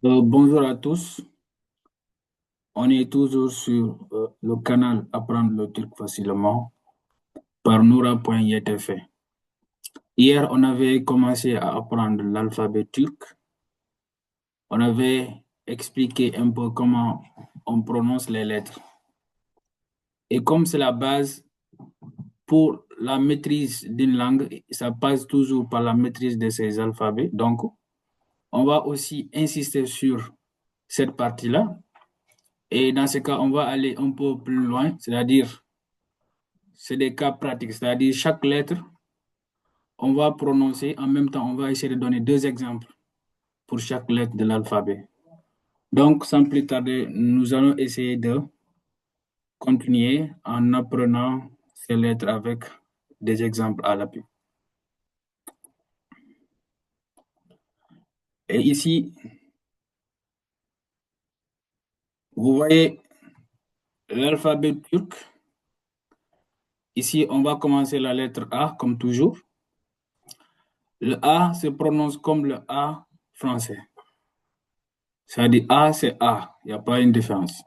Bonjour à tous. On est toujours sur le canal Apprendre le turc facilement par Noura.ytf. Hier, on avait commencé à apprendre l'alphabet turc. On avait expliqué un peu comment on prononce les lettres. Et comme c'est la base pour la maîtrise d'une langue, ça passe toujours par la maîtrise de ses alphabets. Donc, on va aussi insister sur cette partie-là. Et dans ce cas, on va aller un peu plus loin, c'est-à-dire c'est des cas pratiques, c'est-à-dire chaque lettre, on va prononcer, en même temps, on va essayer de donner deux exemples pour chaque lettre de l'alphabet. Donc, sans plus tarder, nous allons essayer de continuer en apprenant ces lettres avec des exemples à l'appui. Et ici, vous voyez l'alphabet turc. Ici, on va commencer la lettre A, comme toujours. Le A se prononce comme le A français. C'est-à-dire A, c'est A. Il n'y a pas une différence.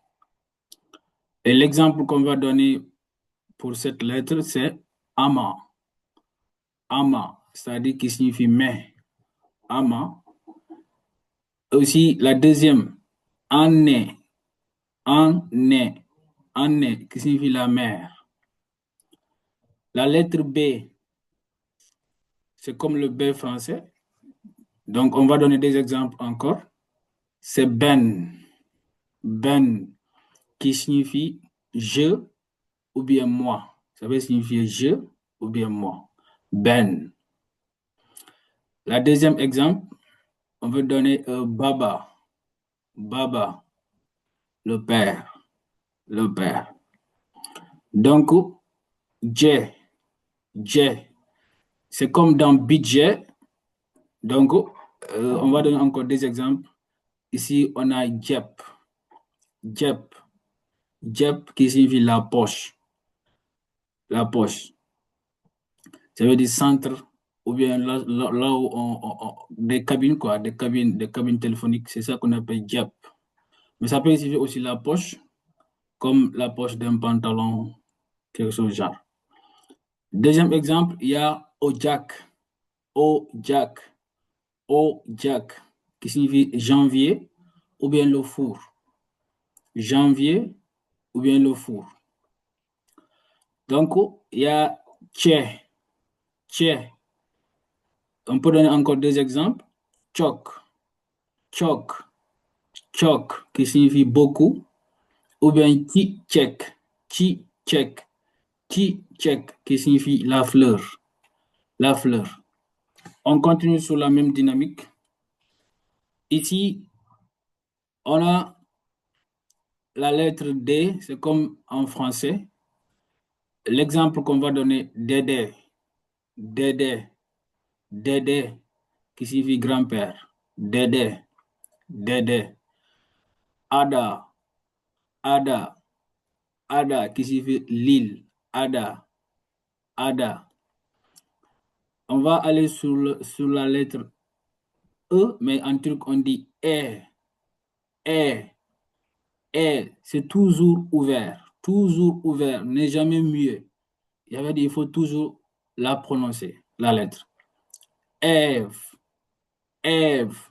Et l'exemple qu'on va donner pour cette lettre, c'est Ama. Ama, c'est-à-dire qui signifie mais. Ama. Aussi, la deuxième, Anne. Anne. Anne, qui signifie la mer. La lettre B, c'est comme le B français. Donc, on va donner des exemples encore. C'est Ben. Ben, qui signifie je ou bien moi. Ça veut signifier je ou bien moi. Ben. La deuxième exemple, on veut donner Baba. Baba, le père. Le père. Donc, J, J, c'est comme dans budget. Donc, on va donner encore des exemples. Ici, on a Jep. Jep. Jep qui signifie la poche. La poche. Ça veut dire centre ou bien là où des cabines, quoi, des cabines téléphoniques. C'est ça qu'on appelle Jep. Mais ça peut signifier aussi la poche, comme la poche d'un pantalon, quelque chose du genre. Deuxième exemple, il y a Ojak. Ojak. Ojak, qui signifie janvier ou bien le four. Janvier ou bien le four. Donc, il y a Tché. Tché. On peut donner encore deux exemples. Tchok. Tchok. Tchok, qui signifie beaucoup. Ou bien Tchek. Tchek. Tchek, qui signifie la fleur. La fleur. On continue sur la même dynamique. Ici, on a la lettre D, c'est comme en français. L'exemple qu'on va donner, Dédé. Dédé. Dédé, qui signifie grand-père. Dédé. Dédé. Ada. Ada. Ada, qui signifie l'île. Ada. Ada. On va aller sur la lettre E, mais en turc, on dit E. E. E, c'est toujours ouvert. Toujours ouvert, n'est jamais muet. Il faut toujours la prononcer, la lettre. Ève. Ève.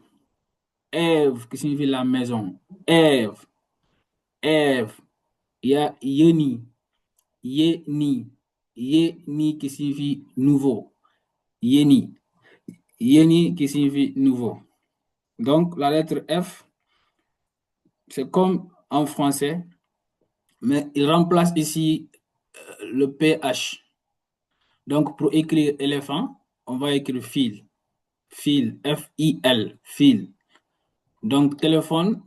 Ève, qui signifie la maison. Ève. Ève. Il y a Yeni. Yeni. Yeni qui signifie nouveau. Yeni. Yeni qui signifie nouveau. Donc, la lettre F, c'est comme en français, mais il remplace ici le PH. Donc, pour écrire éléphant, on va écrire fil. Fil, F-I-L, fil. Donc, téléphone,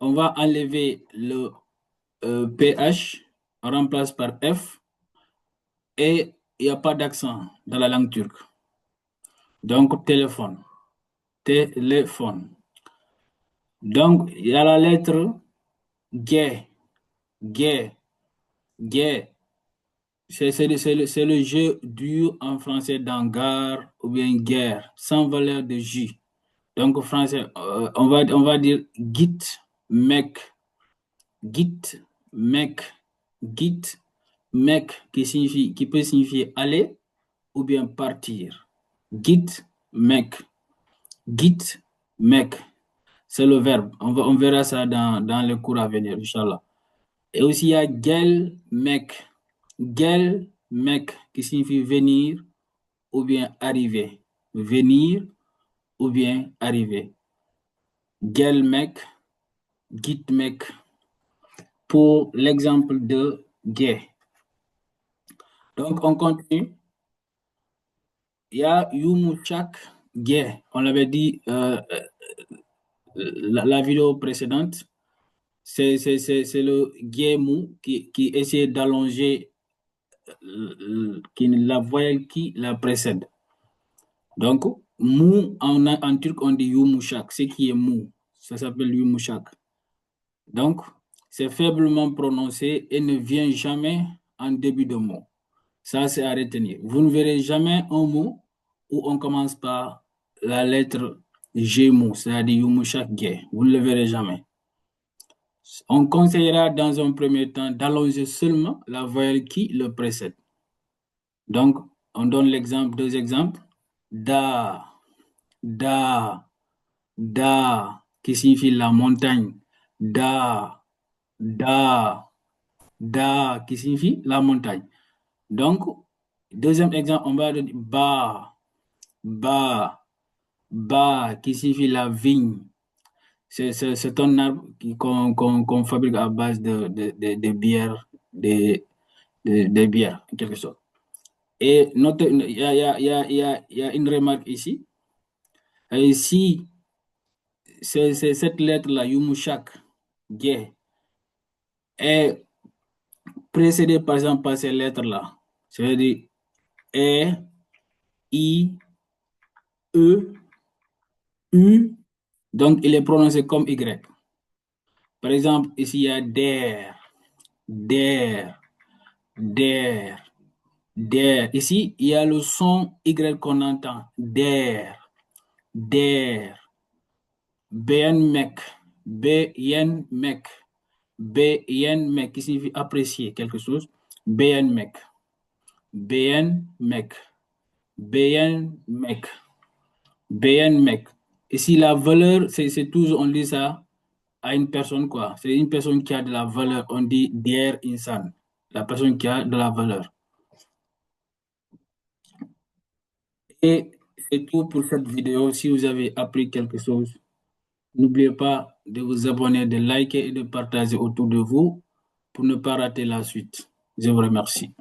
on va enlever le PH, on remplace par F, et il n'y a pas d'accent dans la langue turque. Donc, téléphone. Téléphone. Donc, il y a la lettre G. G. G. C'est le jeu dur en français dans gare ou bien guerre, sans valeur de J. Donc, français, on va dire git, mec, git, mec, git, mec, qui peut signifier aller ou bien partir. Git, mec, git, mec. C'est le verbe. On verra ça dans le cours à venir, Inch'Allah. Et aussi, il y a gel, mec. Gel, mec, qui signifie venir ou bien arriver. Venir ou bien arriver. Gel, mec, git, mec. Pour l'exemple de gay. Donc, on continue. Il y a Yumuchak gay. On l'avait dit la vidéo précédente. C'est le gay mou qui essaie d'allonger la voyelle qui la précède. Donc, mou, en turc, on dit yumuşak, ce qui est mou. Ça s'appelle yumuşak. Donc, c'est faiblement prononcé et ne vient jamais en début de mot. Ça, c'est à retenir. Vous ne verrez jamais un mot où on commence par la lettre G mou, c'est-à-dire yumuşak G. Vous ne le verrez jamais. On conseillera dans un premier temps d'allonger seulement la voyelle qui le précède. Donc, on donne l'exemple, deux exemples. Da, da, da, qui signifie la montagne. Da, da, da, qui signifie la montagne. Donc, deuxième exemple, on va donner ba, ba, ba, qui signifie la vigne. C'est un arbre qu'on fabrique à base de bière, de bière, en quelque sorte. Et il y a une remarque ici. Et si cette lettre-là, Yumushak, Gay, est précédée par exemple par ces lettres-là, c'est-à-dire E, I, E, U, donc il est prononcé comme Y. Par exemple, ici il y a der, der, der, der. Ici, il y a le son Y qu'on entend. Der, der. Ben mek, ben mek, ben mek, qui signifie apprécier quelque chose. Ben mek, ben mek, ben mek, ben mek. Ici, la valeur, c'est toujours, on dit ça à une personne, quoi. C'est une personne qui a de la valeur. On dit der insan, la personne qui a de la valeur. Et c'est tout pour cette vidéo. Si vous avez appris quelque chose, n'oubliez pas de vous abonner, de liker et de partager autour de vous pour ne pas rater la suite. Je vous remercie.